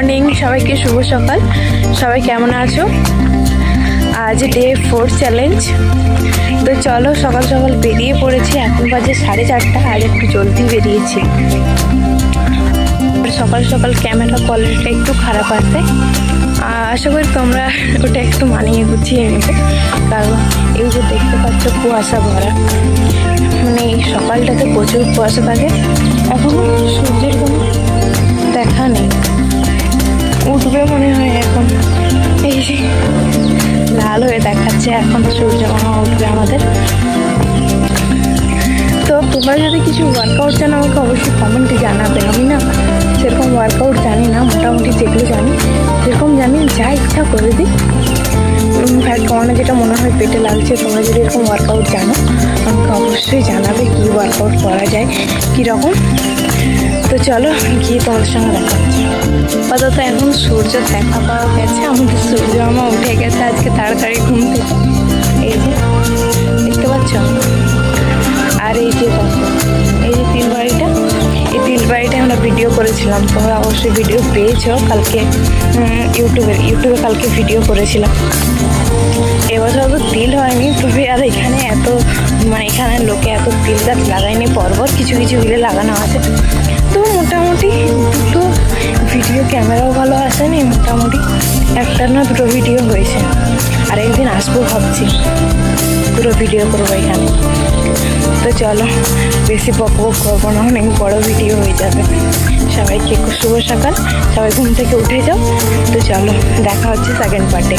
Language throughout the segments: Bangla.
মর্নিং, সবাইকে শুভ সকাল। সবাই কেমন আছো? আজ ডে 4 চ্যালেঞ্জ। তো চলো সকাল সকাল বেরিয়ে পড়েছি। এখন বাজে 4:30। আর একটু জলদি বেরিয়েছি। সকাল সকাল ক্যামেরা কোয়ালিটিটা একটু খারাপ আসে। আশা করি তোমরা ওটা একটু মানিয়ে গুছিয়ে নেবে, কারণ এই যে দেখতে পাচ্ছ কুয়াশা ভরা, মানে এই সকালটাতে প্রচুর কুয়াশা থাকে। এখনো সূর্যের কোনো দেখা নেই, উঠবে মনে হয় এখন। এই যে লাল হয়ে দেখাচ্ছে, এখন সূর্য মনে উঠবে আমাদের। তো তোমরা যদি কিছু ওয়ার্কআউট জানো আমাকে অবশ্যই কমেন্টে জানাবে। আমি না সেরকম ওয়ার্কআউট জানি না, মোটামুটি যেগুলো জানি সেরকম জানি, যা ইচ্ছা করে দিই। ফ্যাট কমানো যেটা মনে হয় পেটে লাগছে, তোমরা যদি এরকম ওয়ার্কআউট জানো আমাকে অবশ্যই জানাবে কী ওয়ার্কআউট করা যায়, কীরকম। তো চলো গিয়ে তোমাদের সঙ্গে দেখা হচ্ছে। আপাতত এখন সূর্য দেখা পাওয়া গেছে, আমাদের সূর্য মামা উঠে গেছে আজকে তাড়াতাড়ি ঘুম থেকে। এই যে দেখতে পাচ্ছ, আর এই যে এই যে তিলবাড়িটা, এই তিলবাড়িটা আমরা ভিডিও করেছিলাম, তোমরা অবশ্যই ভিডিও পেয়েছো কালকে ইউটিউবে কালকে ভিডিও করেছিলাম। এবছর তো তিল হয়নি, তবে আর এখানে এখানে লোকে এত তিল গাছ লাগায়নি, পরপর কিছু কিছু মিলে লাগানো আছে। তো মোটামুটি দুটো ভিডিও, ক্যামেরাও ভালো আসেনি, মোটামুটি একটা না দুটো ভিডিও হয়েছে। আর একদিন আসবো ভাবছি, দুটো ভিডিও করবো এখানে। তো চলো বেশি বক করবো না, অনেক বড় ভিডিও হয়ে যাবে। সবাইকে একটু শুভ সকাল, সবাই ঘুম থেকে উঠে যাও। তো চলো দেখা হচ্ছে সেকেন্ড পার্টে।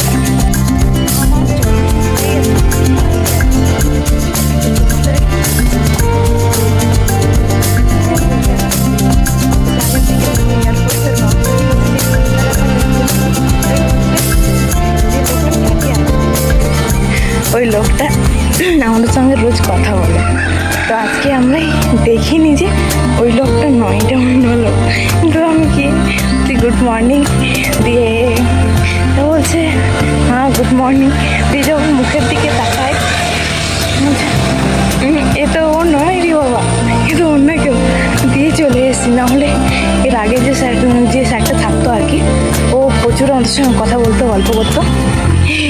ওই লোকটা আমাদের সঙ্গে রোজ কথা বলে, তো আজকে আমরা দেখিনি যে ওই লোকটা নয়, এটা অন্য লোক। কিন্তু আমি কি গুড মর্নিং দিয়ে বলছে হ্যাঁ গুড মর্নিং দিয়ে, যখন মুখের দিকে তাকায় এ তো ও নয় রে বাবা, এ তো অন্য কেউ, দিয়ে চলে এসেছি। নাহলে এর আগে যে স্যারটা থাকতো আর কি, ও প্রচুর আমাদের সঙ্গে কথা বলতো, গল্প করতো।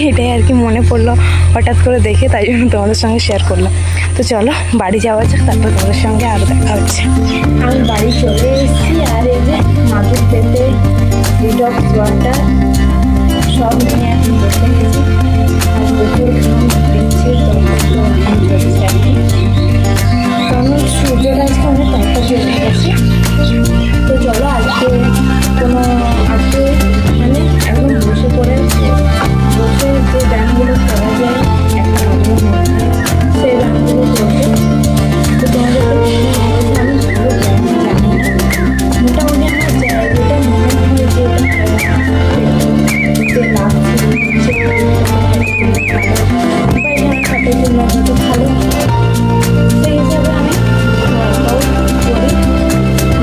এটাই আর কি মনে পড়লো হঠাৎ করে দেখে, তাই জন্য তোমাদের সঙ্গে শেয়ার করলাম। তো চলো বাড়ি যাওয়া যাক, তারপর তোমাদের সঙ্গে আরও দেখা হচ্ছে। আমি বাড়ি চলে এসেছি, আর এই যে মাদুর পেতে ডিটক্স ওয়াটার সব নিয়ে এখন বসে গেছি। আর প্রচুর ঘাম দিচ্ছে, কারণ সূর্যটা আজকে অনেক তাড়াতাড়ি চলে গেছে। তো চলো আজকে মানে একদম বসে যে ব্যায়ামগুলো করা যায় একটা রকমের মধ্যে, সেই ব্যায়ামগুলো করবো। তো তোমাদের আমি ভালো ব্যায়াম জানি না, মোটামুটি আমার যেটা মনে হয় যে লাগছে হাতের জন্য হয়তো ভালো, সেই হিসাবে আমি ওয়ার্কআউট করি,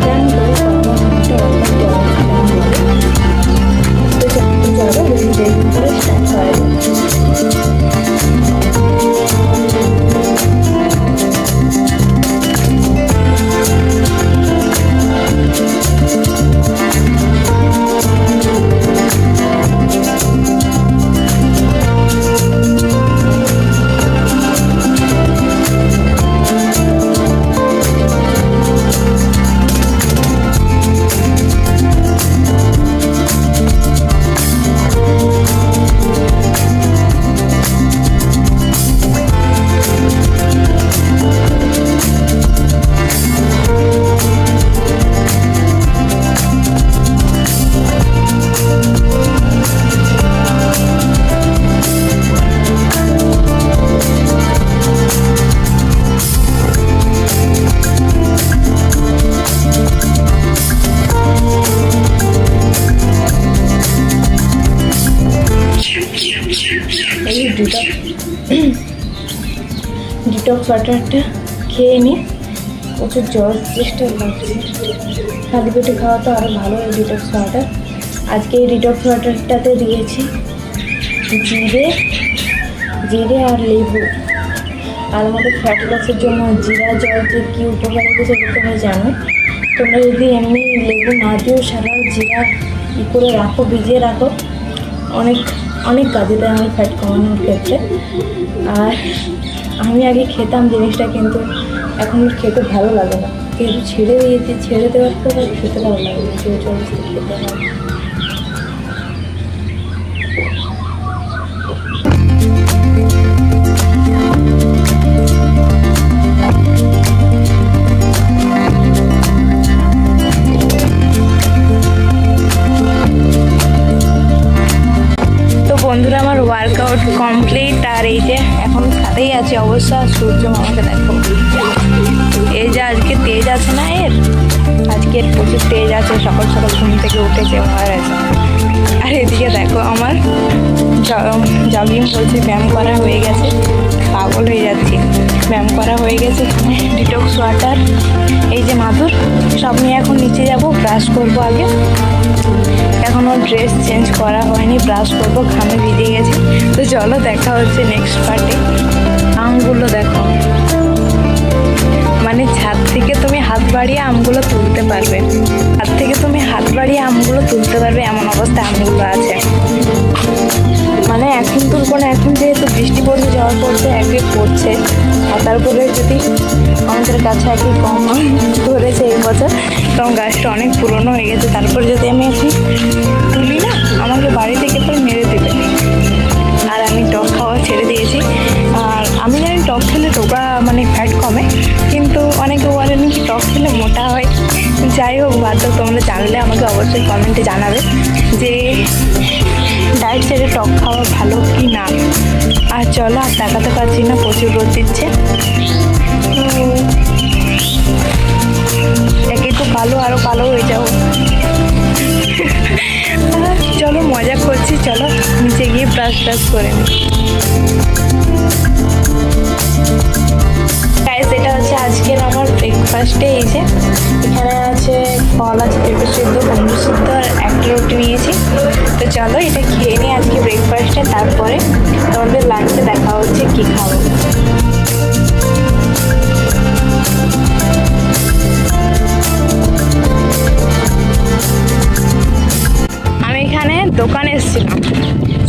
ব্যায়াম করে চলো বেশি দেরি করে স্টার্ট করা যায়। ডিটক্স ওয়াটারটা খেয়ে নিই, প্রচুর জ্বর চেষ্টা লাগছে। খালি পেটে খাওয়া তো আরও ভালো এই ডিটক্স ওয়াটার। আজকে এই ডিটক্স ওয়াটারটাতে দিয়েছি জিরে আর লেবু। আর আমাদের ফ্যাট লসের জন্য জিরা জল যে কী উপকার হয়েছে সেটা তোমরা জানো। তোমরা যদি এমনি লেবু না দিও, সারা জিরা কী করে রাখো, ভিজিয়ে রাখো, অনেক অনেক কাজে দেয় আমার ফ্যাট কমানোর ক্ষেত্রে। আর আমি আগে খেতাম জিনিসটা, কিন্তু এখন খেতে ভালো লাগে না, কিন্তু ছেড়ে দিয়েছি। ছেড়ে দেওয়ার পর খেতে ভালো লাগে না, জোর খেতে হয়। বন্ধুরা, আমার ওয়ার্কআউট কমপ্লিট। আর এই যে এখন সাথেই আছে অবশ্য। সূর্য মামাকে দেখো, এই যে আজকে তেজ আছে না, আজকে প্রচুর তেজ আছে। সকাল সকাল ঘুম থেকে উঠেছে মহারাজ। আর এদিকে দেখো আমার জগিং বলছে, ব্যায়াম করা হয়ে গেছে। পাগল হয়ে যাচ্ছি, ব্যায়াম করা হয়ে গেছে। ডিটক্স ওয়াটার, এই যে মাদুর, সব নিয়ে এখন নিচে যাব। ব্রাশ করবো আগে, এখনও ড্রেস চেঞ্জ করা হয়নি। ব্রাশ করবো, ঘামে ভিজে গেছে। তো চলো দেখা হচ্ছে নেক্সট পার্টে। আমগুলো দেখো, মানে ছাদ থেকে তুমি হাত বাড়িয়ে আমগুলো তুলতে পারবে, ছাদ থেকে তুমি হাত বাড়িয়ে আমগুলো তুলতে পারবে, এমন অবস্থা আমগুলো আছে। মানে এখন তুলবো না, এখন যেহেতু বৃষ্টি পড়তে যাওয়ার পড়ছে, একই পড়ছে। আর তারপরে যদি আমাদের কাছে একই কম ধরেছে এই বছর, কারণ গাছটা অনেক পুরনো হয়ে গেছে। তারপরে যদি আমি এখন তুলি না, আমাকে বাড়ি থেকে পরে মেরে দেবে। আর আমি টক খাওয়া ছেড়ে দিয়েছি। আর আমি জানি টক খেলে টোকা মানে ফ্যাট কমে, কিন্তু অনেকে বলে নাকি টক খেলে মোটা হয়। যাই হোক, বাদ দাও, তোমরা জানলে আমাকে অবশ্যই কমেন্টে জানাবে যে ডায়েট ছেড়ে টক খাওয়া ভালো কি না। আর চলো, আর তাকাতে পারছি না, প্রচুর রোদ দিচ্ছে। একে তো কালো, আরও কালো হয়ে যাও। চলো, মজা করছি, চলো নিচে গিয়ে ব্রাশ ট্রাশ করে নিই। গাইস, এটা হচ্ছে আজকের আমার ব্রেকফাস্টে। এই যে এখানে আছে ফল, আছে পেঁপে সিদ্ধ, কুমড়ো সিদ্ধ, আর একটা রুটি নিয়েছি। তো চলো এটা খেয়ে নিই আজকে ব্রেকফাস্টে, তারপরে তোমাদের লাঞ্চে দেখা হচ্ছে কি খাবো। আমি এখানে দোকানে এসেছিলাম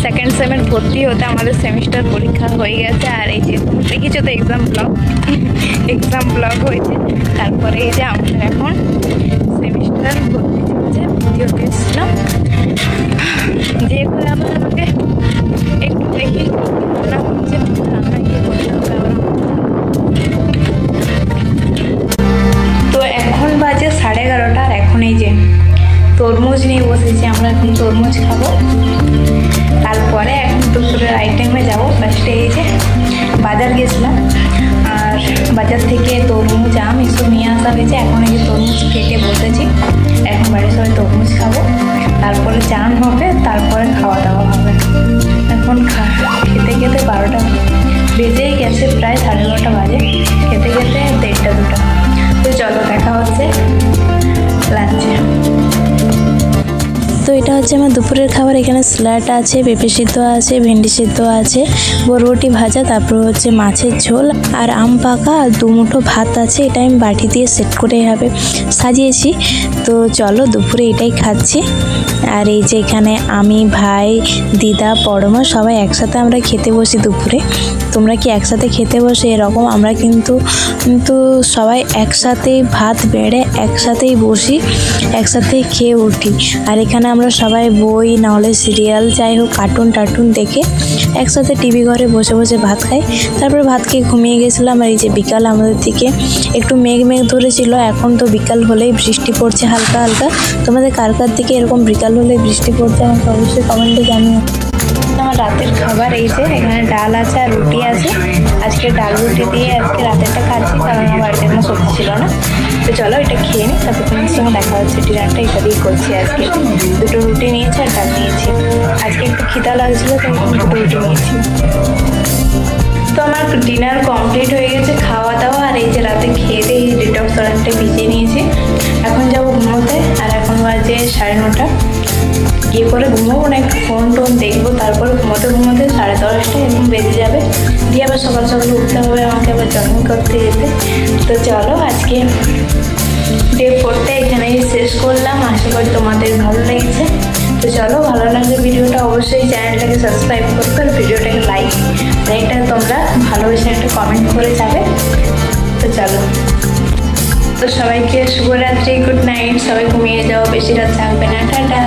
সেকেন্ড সেমের ভর্তি হতে। আমাদের সেমিস্টার পরীক্ষা হয়ে গেছে। আর এই যে দেখেছো তো এক্সাম ব্লগ হয়েছে। তারপরে এই যে আমাদের এখন সেমিস্টার ভর্তি চলছে, ভর্তি হতে এসেছিলাম। যে করে আবার আমাকে একটু দেখি রান্না হচ্ছে, রান্না গিয়ে করতে হবে আবার। তো এখন বাজে 11:30। আর এখন এই যে তরমুজ নিয়ে বসেছি, আমরা এখন তরমুজ খাবো। তারপরে এখন দুপুরের আইটেমে যাবো। ফার্স্টে এই যে বাজার গেছিলাম, আর বাজার থেকে তরমুজ, আম এসব নিয়ে আসা হয়েছে। এখন এই যে তরমুজ কেটে বসেছি, এখন বাড়ির সবাই তরমুজ খাবো। তারপরে চান হবে, তারপরে খাওয়া দাওয়া হবে। এখন খেতে খেতে 12টা বেজেই গেছে, প্রায় 12:30 বাজে। খেতে খেতে 1:30 2টা। তো চলো দেখা হচ্ছে লাঞ্চে। তো এটা হচ্ছে আমার দুপুরের খাবার। এখানে স্যালাড আছে, পেঁপে সিদ্ধ আছে, ভেন্ডি সিদ্ধ আছে, বরবটি ভাজা, তারপর হচ্ছে মাছের ঝোল, আর আম পাকা, আর 2 মুঠো ভাত আছে। এটা আমি বাটি দিয়ে সেট করে এভাবে সাজিয়েছি। তো চলো দুপুরে এটাই খাচ্ছি। আর এই যে এখানে আমি, ভাই, দিদা, পরমা সবাই একসাথে আমরা খেতে বসি দুপুরে। তোমরা কি একসাথে খেতে বসে এরকম? আমরা কিন্তু সবাই একসাথেই ভাত বেড়ে একসাথেই বসি, একসাথেই খেয়ে উঠি। আর এখানে আমরা সবাই বই নাহলে সিরিয়াল, যাই হোক কার্টুন দেখে একসাথে টিভি ঘরে বসে বসে ভাত খাই। তারপরে ভাত খেয়ে ঘুমিয়ে গেছিলাম। আর এই যে বিকাল আমাদের দিকে একটু মেঘ ধরেছিল। এখন তো বিকাল হলেই বৃষ্টি পড়ছে হালকা হালকা। তোমাদের কার দিকে এরকম বিকাল হলে বৃষ্টি পড়ছে আমাকে অবশ্যই কমেন্টে জানিও। আমার রাতের খাবার এই যে এখানে ডাল আছে আর রুটি আছে। আজকে ডাল রুটি দিয়ে আজকে রাতেরটা খাচ্ছি, কারণ আমার বাড়িতে কোনো সবজি ছিল না। তো চলো এটা খেয়ে নিই, তারপর তোমার সঙ্গে দেখা হচ্ছে। ডিনারটা এটা দিয়েই করছি আজকে। 2টো রুটি নিয়েছি আর ডাল নিয়েছি। আজকে একটু খিদা লাগছিলো, তাই 2টো রুটি নিয়েছি। তো আমার ডিনার কমপ্লিট হয়ে গেছে, খাওয়া দাওয়া। আর এই যে রাতে খেয়ে দিয়ে ডিটক্স ওয়াটারটা ভিজিয়ে নিয়েছি। এখন যাবো ঘুমোতে। আর এখন বাজে 9:30। গিয়ে করে ঘুমোবো না, একটু ফোন টোন দেখবো, তারপরে ঘুমোতে 10:30 এরকম বেজে যাবে। দিয়ে আবার সকাল সকাল উঠতে হবে আমাকে, আবার জগিং করতে যেতে। তো চলো আজকে ডে 4টা এখানেই শেষ করলাম। আশা করি তোমাদের ভালো লেগেছে। তো চলো, ভালো লাগলে ভিডিওটা অবশ্যই চ্যানেলটাকে সাবস্ক্রাইব করবে আর ভিডিওটাকে লাইক আর এটা তোমরা ভালোবেসে একটা কমেন্ট করে যাবে। তো চলো, তো সবাইকে শুভরাত্রি, গুড নাইট। সবাই ঘুমিয়ে যাও, বেশি রাত থাকবে না, টাটা।